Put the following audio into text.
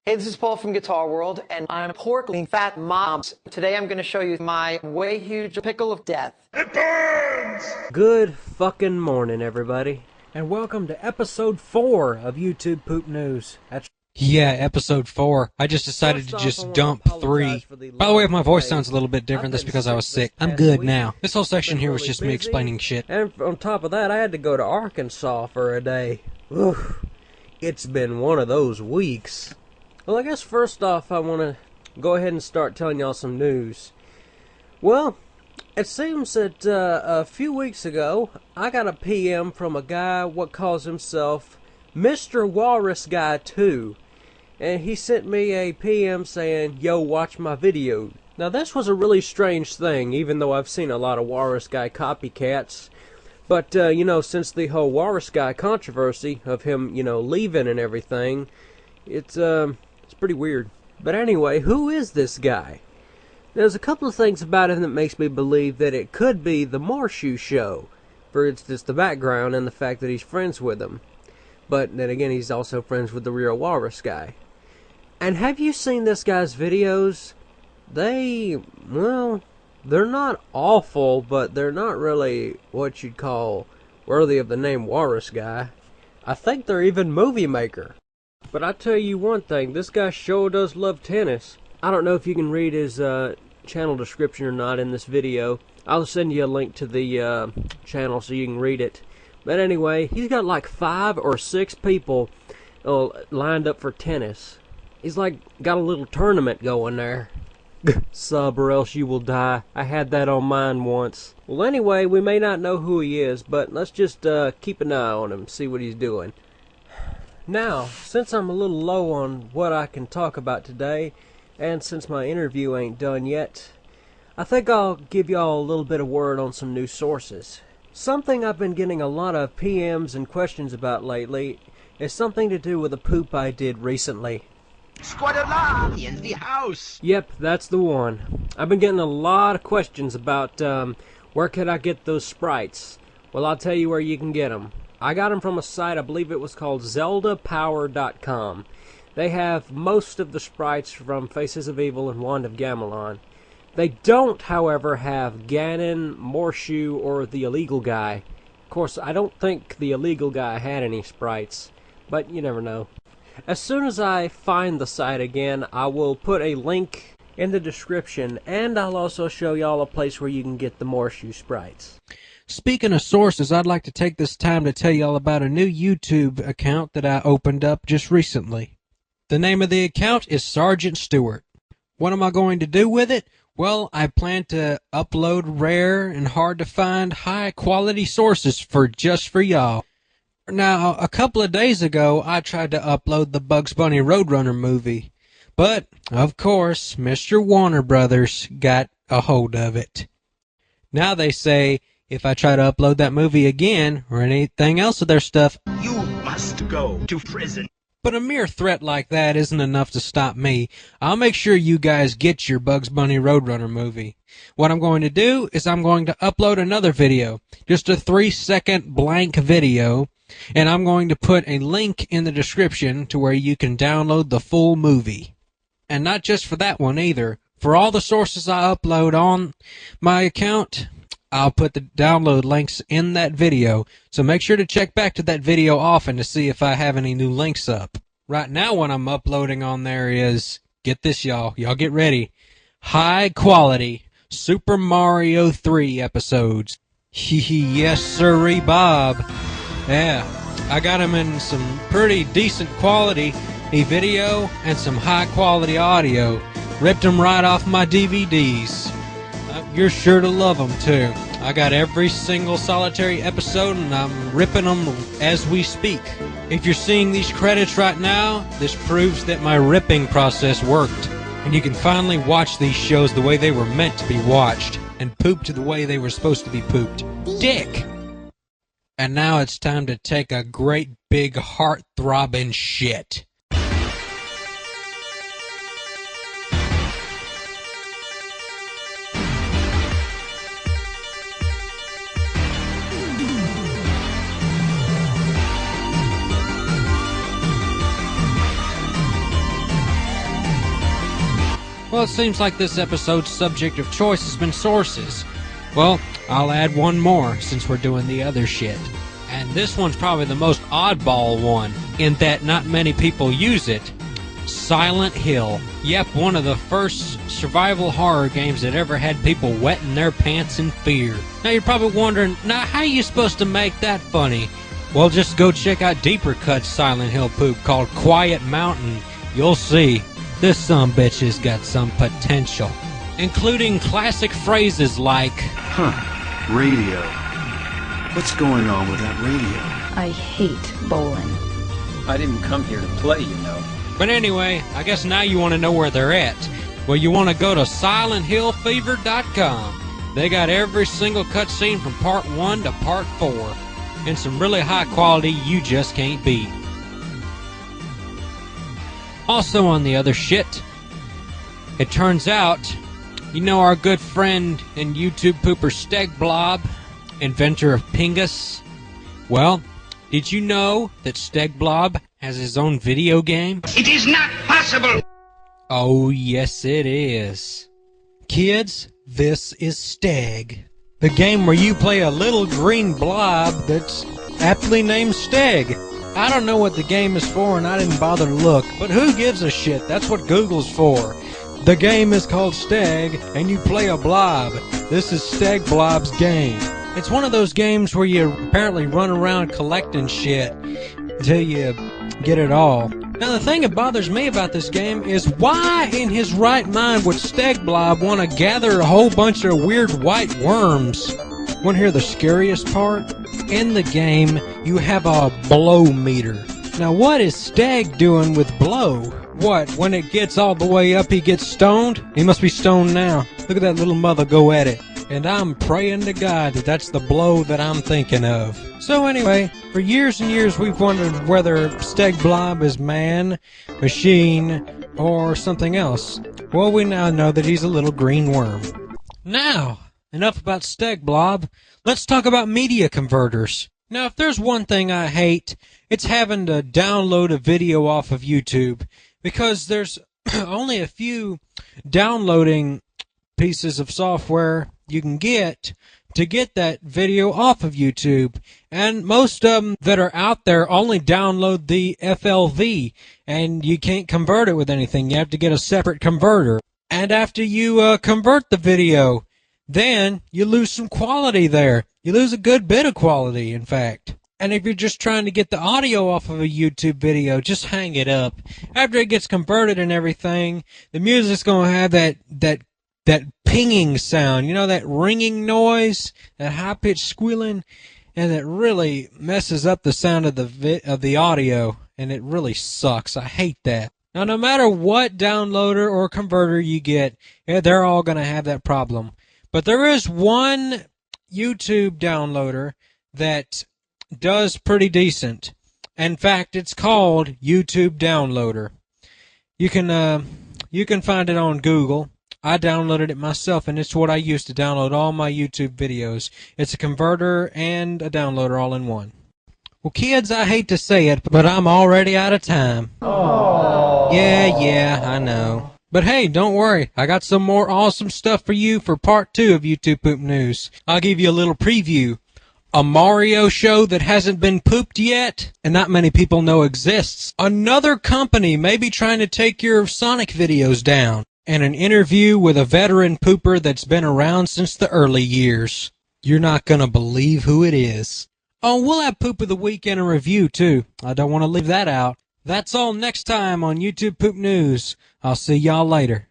Hey, this is Paul from Guitar World, and I'm porkling fat mobs. Today I'm going to show you my way huge pickle of death. It burns! Good fucking morning, everybody, and welcome to episode 4 of YouTube Poop News. Yeah, episode 4. I just decided to just dump 3. By the way, if my voice sounds a little bit different, that's because I was sick. I'm good now. This whole section here was just me explaining shit. And on top of that, I had to go to Arkansas for a day. Oof. It's been one of those weeks. Well, I guess first off, I want to go ahead and start telling y'all some news. Well, it seems that a few weeks ago, I got a PM from a guy what calls himself Mr. Walrus Guy 2. And he sent me a PM saying, "Yo, watch my video." Now, this was a really strange thing, even though I've seen a lot of Walrus Guy copycats. But, since the whole Walrus Guy controversy of him, leaving and everything, it's pretty weird. But anyway, who is this guy? There's a couple of things about him that makes me believe that it could be the Morshoe Show. For instance, the background and the fact that he's friends with him. But then again, he's also friends with the real Walrus Guy. And have you seen this guy's videos? They're not awful, but they're not really what you'd call worthy of the name Walrus Guy. I think they're even movie maker. But I tell you one thing, this guy sure does love tennis. I don't know if you can read his channel description or not in this video. I'll send you a link to the channel so you can read it. But anyway, he's got like 5 or 6 people lined up for tennis. He's like got a little tournament going there. Sub or else you will die. I had that on mine once. Well, anyway, we may not know who he is, but let's just keep an eye on him, see what he's doing. Now, since I'm a little low on what I can talk about today, and since my interview ain't done yet, I think I'll give y'all a little bit of word on some new sources. Something I've been getting a lot of PMs and questions about lately is something to do with a poop I did recently. Squad alarm in the house! Yep, that's the one. I've been getting a lot of questions about where could I get those sprites. Well, I'll tell you where you can get them. I got them from a site, I believe it was called ZeldaPower.com. They have most of the sprites from Faces of Evil and Wand of Gamelon. They don't, however, have Ganon, Morshoe, or the Illegal Guy. Of course, I don't think the Illegal Guy had any sprites, but you never know. As soon as I find the site again, I will put a link in the description, and I'll also show y'all a place where you can get the Morshoe sprites. Speaking of sources, I'd like to take this time to tell y'all about a new YouTube account that I opened up just recently. The name of the account is Sergeant Stewart. What am I going to do with it? Well, I plan to upload rare and hard-to-find high-quality sources for y'all. Now, a couple of days ago, I tried to upload the Bugs Bunny Roadrunner movie. But, of course, Mr. Warner Brothers got a hold of it. Now they say, if I try to upload that movie again, or anything else of their stuff, You must go to prison. but a mere threat like that isn't enough to stop me. I'll make sure you guys get your Bugs Bunny Roadrunner movie. What I'm going to do is I'm going to upload another video, just a 3-second blank video, and I'm going to put a link in the description to where you can download the full movie. And not just for that one either. For all the sources I upload on my account, I'll put the download links in that video, so make sure to check back to that video often to see if I have any new links up. Right now what I'm uploading on there is, get this y'all get ready, high quality Super Mario 3 episodes. Yes sirree Bob. Yeah, I got them in some pretty decent quality video and some high quality audio. Ripped them right off my DVDs. You're sure to love them too. I got every single solitary episode and I'm ripping them as we speak. If you're seeing these credits right now, this proves that my ripping process worked. And you can finally watch these shows the way they were meant to be watched. And pooped the way they were supposed to be pooped. Dick! And now it's time to take a great big heart-throbbing shit. Well, it seems like this episode's subject of choice has been sources. Well, I'll add one more since we're doing the other shit. And this one's probably the most oddball one, in that not many people use it. Silent Hill. Yep, one of the first survival horror games that ever had people wetting their pants in fear. Now you're probably wondering, now how are you supposed to make that funny? Well, just go check out Deeper Cut's Silent Hill poop called Quiet Mountain. You'll see, this sumbitch has got some potential. Including classic phrases like, Radio. What's going on with that radio? I hate bowling. I didn't come here to play, you know. But anyway, I guess now you want to know where they're at. Well, you want to go to SilentHillFever.com. They got every single cutscene from Part 1 to Part 4. And some really high quality you just can't beat. Also on the other shit, it turns out, you know our good friend and YouTube pooper Steg Blob, inventor of Pingus? Well, did you know that Steg Blob has his own video game? It is not possible! Oh, yes it is. Kids, this is Steg. The game where you play a little green blob that's aptly named Steg. I don't know what the game is for and I didn't bother to look, but who gives a shit? That's what Google's for. The game is called Steg, and you play a blob. This is Steg Blob's game. It's one of those games where you apparently run around collecting shit until you get it all. Now the thing that bothers me about this game is why in his right mind would Steg Blob want to gather a whole bunch of weird white worms? Want to hear the scariest part? In the game, you have a blow meter. Now what is Steg doing with blow? What, when it gets all the way up he gets stoned? He must be stoned now. Look at that little mother go at it. And I'm praying to God that that's the blow that I'm thinking of. So anyway, for years and years we've wondered whether Steg Blob is man, machine, or something else. Well, we now know that he's a little green worm. Now, enough about Steg Blob. Let's talk about media converters. Now, if there's one thing I hate, it's having to download a video off of YouTube, because there's only a few downloading pieces of software you can get to get that video off of YouTube, and most of them that are out there only download the FLV, and you can't convert it with anything. You have to get a separate converter, and after you convert the video, then you lose some quality there. You lose a good bit of quality, in fact. And if you're just trying to get the audio off of a YouTube video, just hang it up. After it gets converted and everything, the music's going to have that pinging sound, you know, that ringing noise, that high-pitched squealing, and that really messes up the sound of the audio, and it really sucks. I hate that. Now, no matter what downloader or converter you get, they're all going to have that problem. But there is one YouTube downloader that does pretty decent. In fact, it's called YouTube Downloader. You can find it on Google. I downloaded it myself, and it's what I use to download all my YouTube videos. It's a converter and a downloader all in one. Well, kids, I hate to say it, but I'm already out of time. Aww. Yeah, I know. But hey, don't worry. I got some more awesome stuff for you for part 2 of YouTube Poop News. I'll give you a little preview. A Mario show that hasn't been pooped yet, and not many people know exists. Another company may be trying to take your Sonic videos down. And an interview with a veteran pooper that's been around since the early years. You're not gonna believe who it is. Oh, we'll have Poop of the Week and a review, too. I don't want to leave that out. That's all next time on YouTube Poop News. I'll see y'all later.